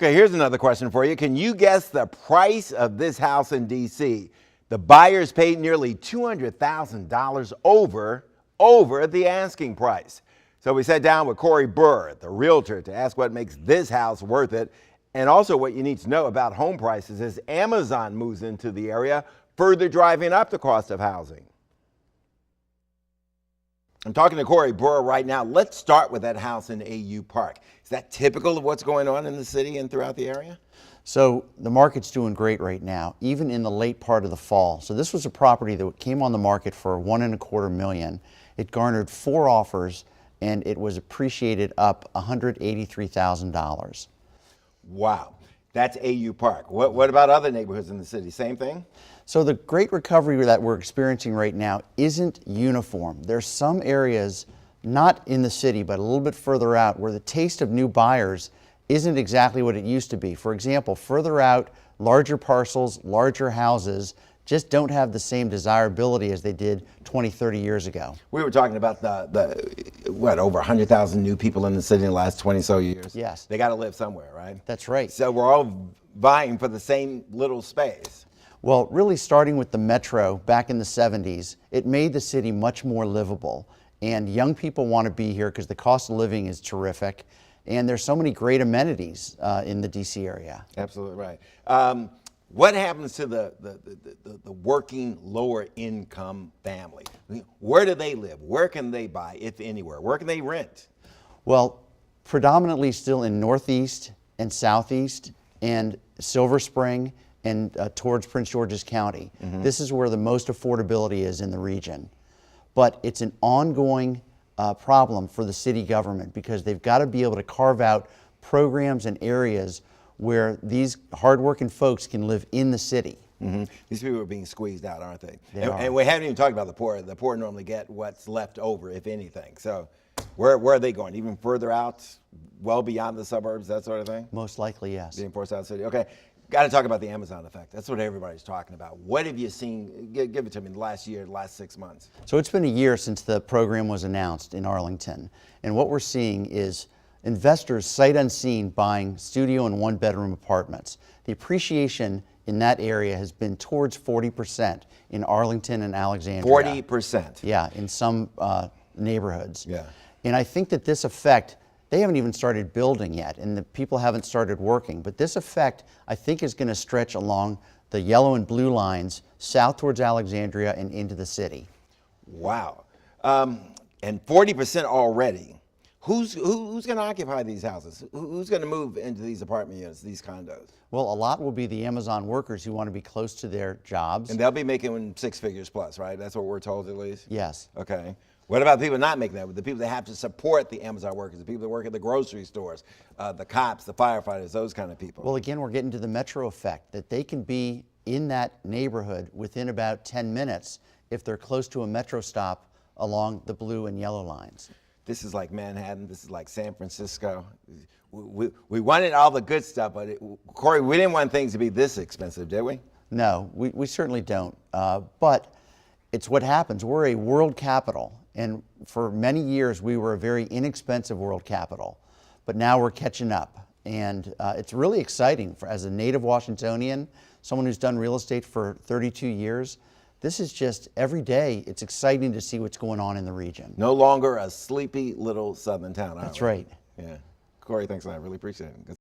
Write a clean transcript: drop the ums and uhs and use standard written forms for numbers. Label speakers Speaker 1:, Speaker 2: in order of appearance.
Speaker 1: Okay, here's another question for you. Can you guess the price of this house in D.C.? The buyers paid nearly $200,000 over the asking price. So we sat down with Corey Burr, the realtor, to ask what makes this house worth it, and also what you need to know about home prices as Amazon moves into the area, further driving up the cost of housing. I'm talking to Corey Burr right now. Let's start with that house in AU Park. Is that typical of what's going on in the city and throughout the area?
Speaker 2: So the market's doing great right now, even in the late part of the fall. So this was a property that came on the market for $1.25 million. It garnered 4 offers and it was appreciated up $183,000.
Speaker 1: Wow, that's AU Park. What about other neighborhoods in the city? Same thing?
Speaker 2: So the great recovery that we're experiencing right now isn't uniform. There's some areas, not in the city, but a little bit further out, where the taste of new buyers isn't exactly what it used to be. For example, further out, larger parcels, larger houses just don't have the same desirability as they did 20, 30 years ago.
Speaker 1: We were talking about over 100,000 new people in the city in the last 20 so years.
Speaker 2: Yes.
Speaker 1: They got to live somewhere, right?
Speaker 2: That's right.
Speaker 1: So we're all vying for the same little space.
Speaker 2: Well, really starting with the Metro back in the 70s, it made the city much more livable. And young people want to be here because the cost of living is terrific. And there's so many great amenities in the DC area.
Speaker 1: Absolutely right. What happens to the working lower income family? Where do they live? Where can they buy, if anywhere? Where can they rent?
Speaker 2: Well, predominantly still in Northeast and Southeast and Silver Spring and towards Prince George's County. Mm-hmm. This is where the most affordability is in the region. But it's an ongoing problem for the city government because they've got to be able to carve out programs and areas where these hardworking folks can live in the city.
Speaker 1: Mm-hmm. These people are being squeezed out, aren't they?
Speaker 2: And
Speaker 1: we haven't even talked about the poor. The poor normally get what's left over, if anything. So where are they going? Even further out, well beyond the suburbs, that sort of thing?
Speaker 2: Most likely, yes.
Speaker 1: Being forced out of the city. Okay. Got to talk about the Amazon effect. That's what everybody's talking about. What have you seen? Give it to me in the last year, the last 6 months.
Speaker 2: So it's been a year since the program was announced in Arlington. And what we're seeing is investors sight unseen buying studio and 1-bedroom apartments. The appreciation in that area has been towards 40% in Arlington and Alexandria.
Speaker 1: 40%?
Speaker 2: Yeah, in some neighborhoods.
Speaker 1: Yeah.
Speaker 2: And I think that this effect, they haven't even started building yet, and the people haven't started working. But this effect, I think, is going to stretch along the yellow and blue lines south towards Alexandria and into the city.
Speaker 1: Wow. And 40% already. Who's going to occupy these houses? Who's going to move into these apartment units, these condos?
Speaker 2: Well, a lot will be the Amazon workers who want to be close to their jobs.
Speaker 1: And they'll be making 6 figures plus, right? That's what we're told, at least?
Speaker 2: Yes.
Speaker 1: Okay. What about the people not making that? The people that have to support the Amazon workers, the people that work at the grocery stores, the cops, the firefighters, those kind of people?
Speaker 2: Well, again, we're getting to the metro effect, that they can be in that neighborhood within about 10 minutes if they're close to a metro stop along the blue and yellow lines.
Speaker 1: This is like Manhattan. This is like San Francisco. We wanted all the good stuff, but Corey, we didn't want things to be this expensive, did we?
Speaker 2: No, we certainly don't. But it's what happens. We're a world capital. And for many years, we were a very inexpensive world capital. But now we're catching up. And it's really exciting. As a native Washingtonian, someone who's done real estate for 32 years, this is just every day, it's exciting to see what's going on in the region.
Speaker 1: No longer a sleepy little southern town.
Speaker 2: That's right.
Speaker 1: Yeah. Corey, thanks a lot. I really appreciate it.